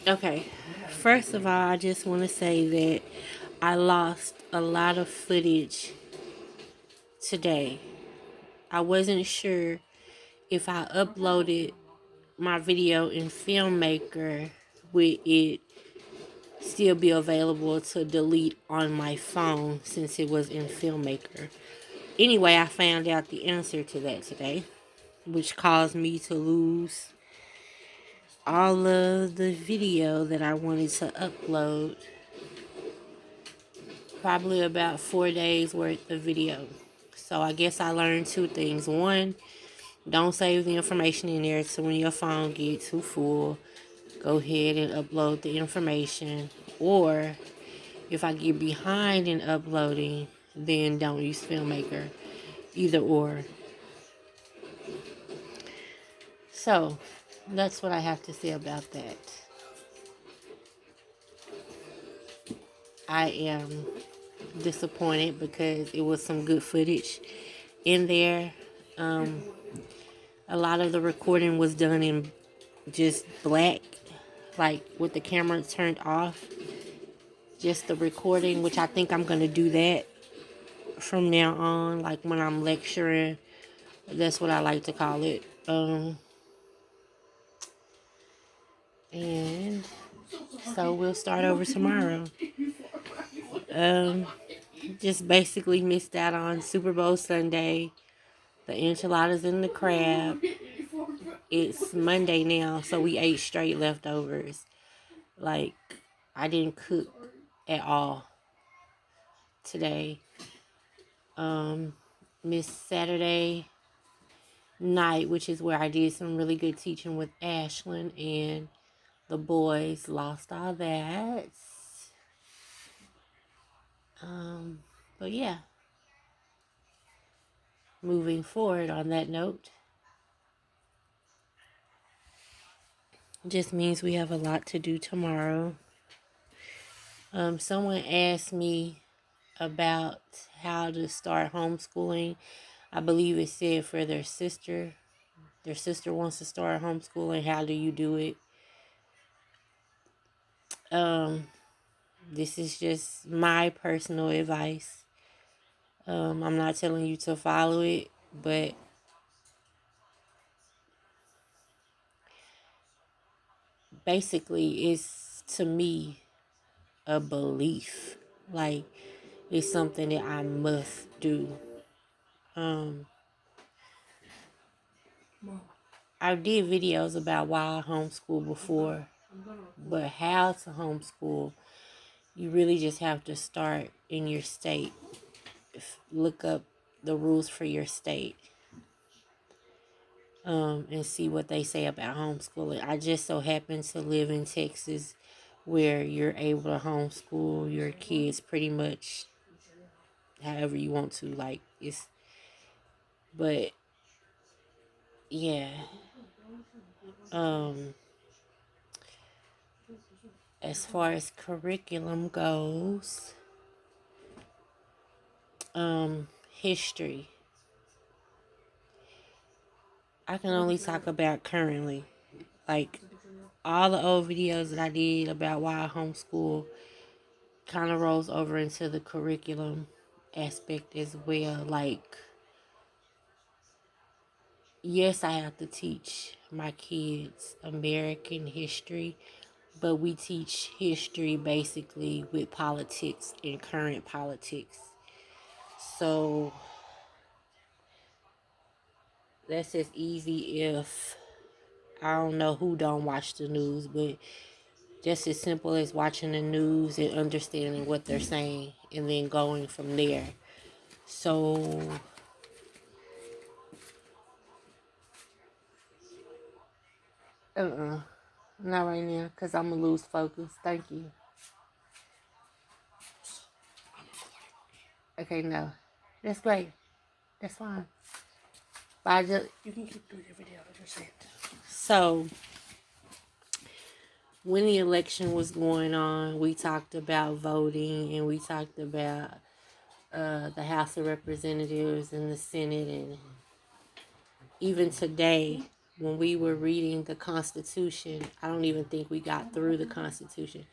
Okay, first of all, I just want to say that I lost a lot of footage today. I wasn't sure if I uploaded my video in Filmmaker, would it still be available to delete on my phone since it was in Filmmaker. Anyway, I found out the answer to that today, which caused me to lose all of the video that I wanted to upload. Probably about 4 days worth of video. So I guess I learned two things. One, don't save the information in there, so when your phone gets too full, go ahead and upload the information. Or if I get behind in uploading, then don't use Filmmaker. Either or. So that's what I have to say about that. I am disappointed because it was some good footage in there. Um, a lot of the recording was done in just black, like with the camera turned off. Just the recording, which I think I'm going to do that from now on, like when I'm lecturing. That's what I like to call it. And so we'll start over tomorrow. Um, just basically missed out on Super Bowl Sunday, the enchiladas and the crab. It's Monday now, so we ate straight leftovers. Like, I didn't cook at all today. Missed Saturday night, which is where I did some really good teaching with Ashlyn, and the boys lost all that. But yeah, moving forward on that note, just means we have a lot to do tomorrow. Someone asked me about how to start homeschooling. I believe it said for their sister. Their sister wants to start homeschooling. How do you do it? This is just my personal advice. I'm not telling you to follow it, but basically it's, to me, a belief. Like, it's something that I must do. I did videos about why I homeschool before, but how to homeschool, you really just have to start in your state. Look up the rules for your state, and see what they say about homeschooling. I just so happen to live in Texas, where you're able to homeschool your kids pretty much however you want to. Like, it's, but yeah. Um, as far as curriculum goes, history. I can only talk about currently. Like, all the old videos that I did about why I homeschool kind of rolls over into the curriculum aspect as well. Like, yes, I have to teach my kids American history, but we teach history basically with politics and current politics. So that's as easy if, I don't know who don't watch the news, but just as simple as watching the news and understanding what they're saying and then going from there. So, not right now, because I'm going to lose focus. Thank you. Okay, no. That's great. That's fine. But I just, you can keep doing your video. I just said. So, when the election was going on, we talked about voting, and we talked about the House of Representatives and the Senate, and even today when we were reading the Constitution, I don't even think we got through the Constitution.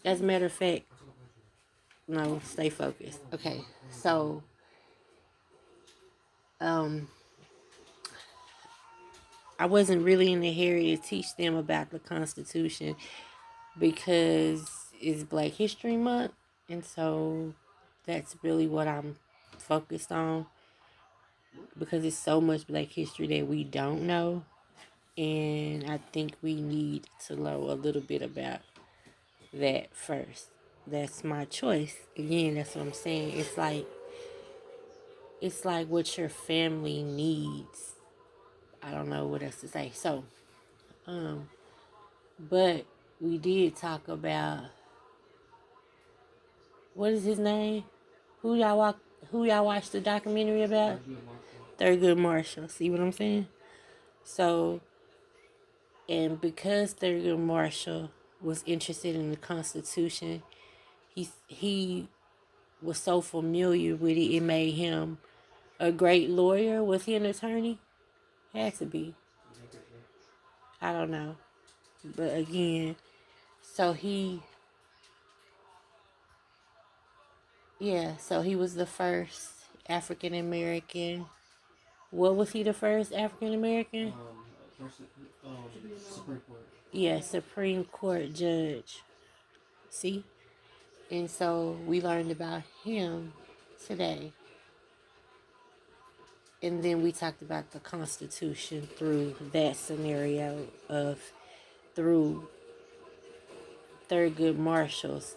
As a matter of fact, no, stay focused. Okay, so um, I wasn't really in the hurry to teach them about the Constitution because it's Black History Month, and so that's really what I'm focused on because it's so much Black history that we don't know, and I think we need to know a little bit about that first. That's my choice. Again, that's what I'm saying. It's like what your family needs. I don't know what else to say. So, um, but we did talk about what is his name? Who y'all walk? Who y'all watched the documentary about? Thurgood Marshall. See what I'm saying? So, and because Thurgood Marshall was interested in the Constitution, he was so familiar with it, it made him a great lawyer. Was he an attorney? Had to be. I don't know. But again, so so he was the first African American. What was he the first African American? Supreme Court. Yeah, Supreme Court judge. See? And so we learned about him today. And then we talked about the Constitution through that scenario of through Thurgood Marshall's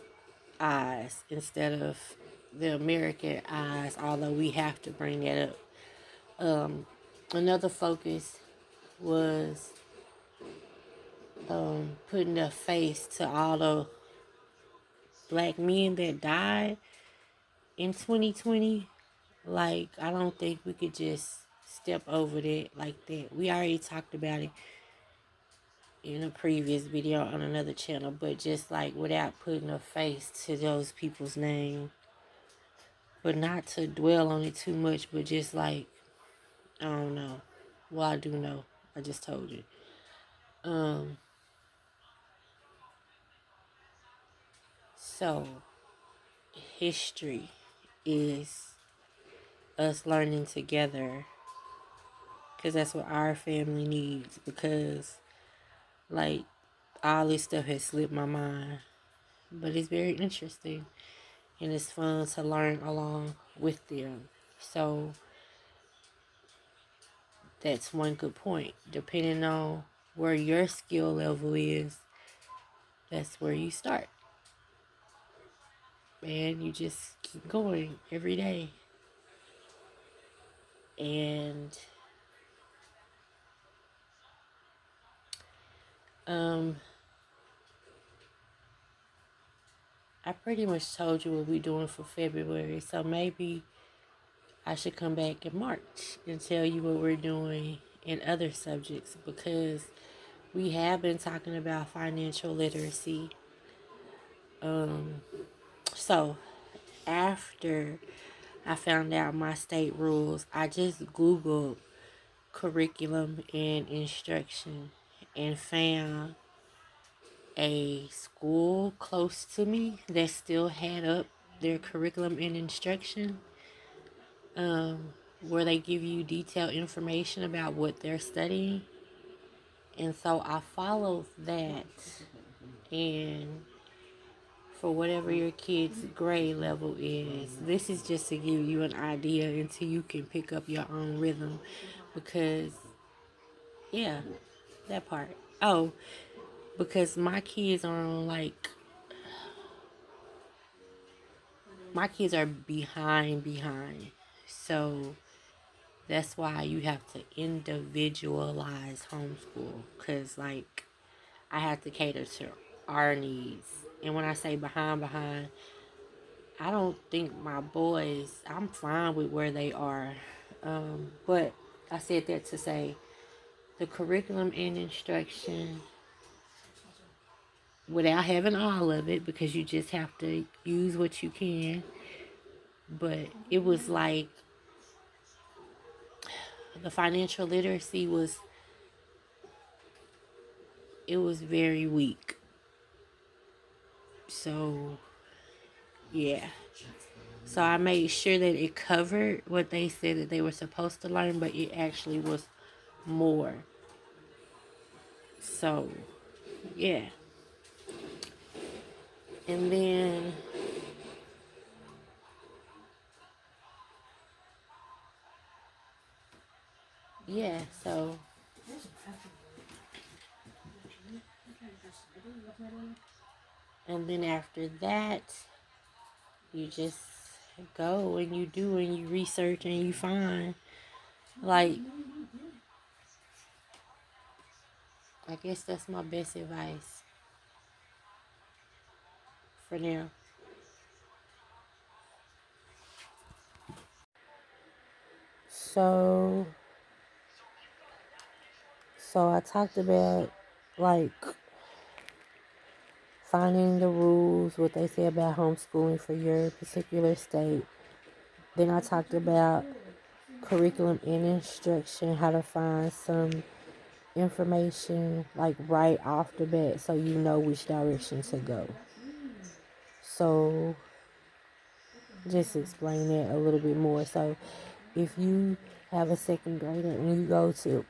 eyes instead of the American eyes, although we have to bring that up. Another focus was putting a face to all the Black men that died in 2020. Like, I don't think we could just step over that like that. We already talked about it in a previous video on another channel, but just like without putting a face to those people's name. But not to dwell on it too much, but just like, I don't know. Well, I do know. I just told you. So, history is us learning together because that's what our family needs. Because, like, all this stuff has slipped my mind. But it's very interesting and it's fun to learn along with them. So, that's one good point. Depending on where your skill level is, that's where you start. And you just keep going every day. And I pretty much told you what we're doing for February. So maybe I should come back in March and tell you what we're doing in other subjects because we have been talking about financial literacy. So after I found out my state rules, I just Googled curriculum and instruction and found a school close to me that still had up their curriculum and instruction, where they give you detailed information about what they're studying. And so I followed that, and for whatever your kid's grade level is, this is just to give you an idea until you can pick up your own rhythm. Because, yeah, that part. Oh, because my kids are behind. So that's why you have to individualize homeschool. Because, like, I have to cater to our needs. And when I say behind, I don't think my boys, I'm fine with where they are. But I said that to say the curriculum and instruction, without having all of it, because you just have to use what you can. But it was like the financial literacy was it was very weak. So, yeah. So I made sure that it covered what they said that they were supposed to learn, but it actually was more. So, yeah. And then, yeah, so. And then after that, you just go and you do and you research and you find. Like, I guess that's my best advice for now. So, I talked about like finding the rules, what they say about homeschooling for your particular state. Then I talked about curriculum and instruction, how to find some information like right off the bat so you know which direction to go. So just explain that a little bit more. So if you have a second grader and you go to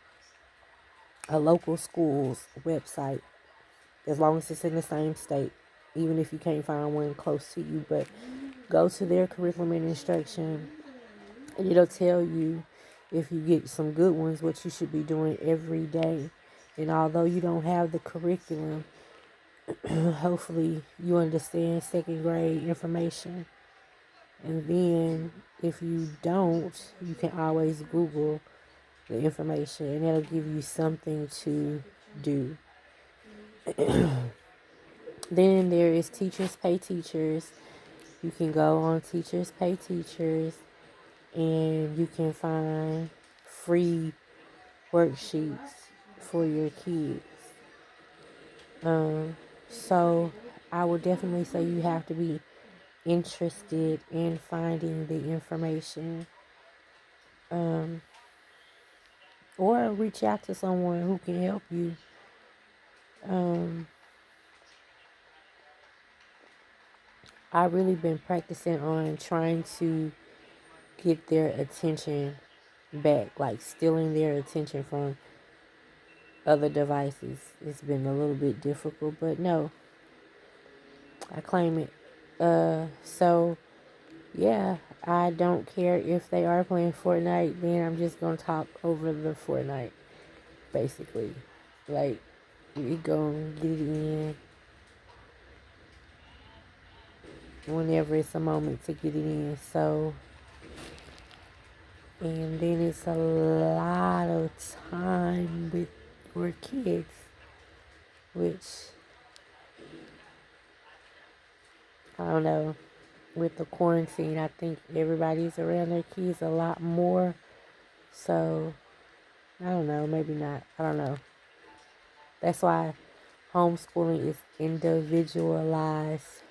a local school's website, as long as it's in the same state, even if you can't find one close to you, but go to their curriculum and instruction and it'll tell you, if you get some good ones, what you should be doing every day. And although you don't have the curriculum, hopefully you understand second grade information. And then if you don't, you can always Google the information and it'll give you something to do. Then there is Teachers Pay Teachers. You can go on Teachers Pay Teachers and you can find free worksheets for your kids. So I would definitely say you have to be interested in finding the information, or reach out to someone who can help you. I've really been practicing on trying to get their attention back, like stealing their attention from other devices. It's been a little bit difficult, but no, I claim it. So yeah, I don't care if they are playing Fortnite, then I'm just gonna talk over the Fortnite, basically. Like, we gonna get it in whenever it's a moment to get it in. So, and then it's a lot of time with your kids, which, I don't know, with the quarantine, I think everybody's around their kids a lot more. So, I don't know, maybe not. I don't know. That's why homeschooling is individualized,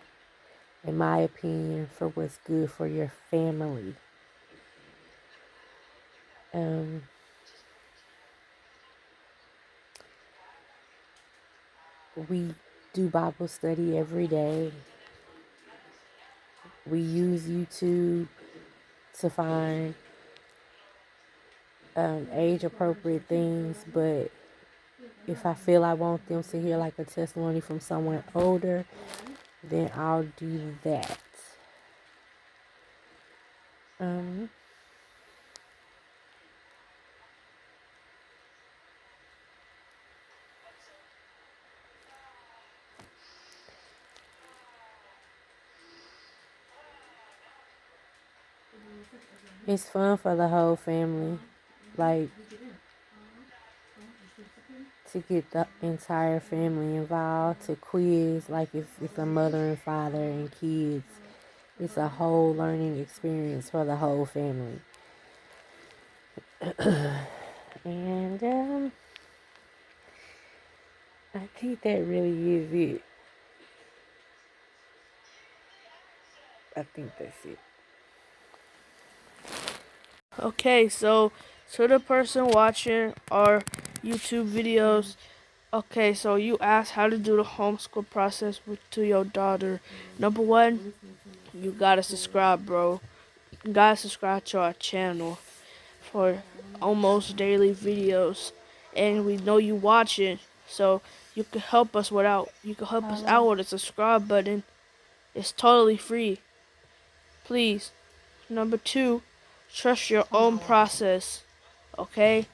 in my opinion, for what's good for your family. We do Bible study every day. We use YouTube to find age appropriate things, but if I feel I want them to hear like a testimony from someone older, then I'll do that. It's fun for the whole family, like, to get the entire family involved, to quiz, like if it's a mother and father and kids. It's a whole learning experience for the whole family. And I think that really is it. I think that's it. Okay, so to the person watching our YouTube videos, Okay, so you asked how to do the homeschool process to your daughter. Number one, you gotta subscribe, bro. You gotta subscribe to our channel for almost daily videos, and we know you watching, so you can help us out with a subscribe button. It's totally free. Please. Number two, trust your own process. Okay?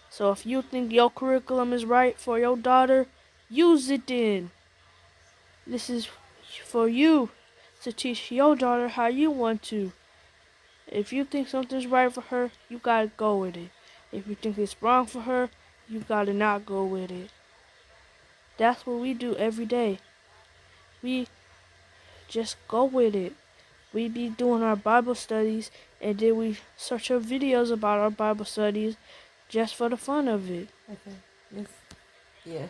So if you think your curriculum is right for your daughter, use it then. This is for you to teach your daughter how you want to. If you think something's right for her, you gotta go with it. If you think it's wrong for her, you gotta not go with it. That's what we do every day. We just go with it. We be doing our Bible studies, and then we search up videos about our Bible studies just for the fun of it. Okay. Yes. Yeah.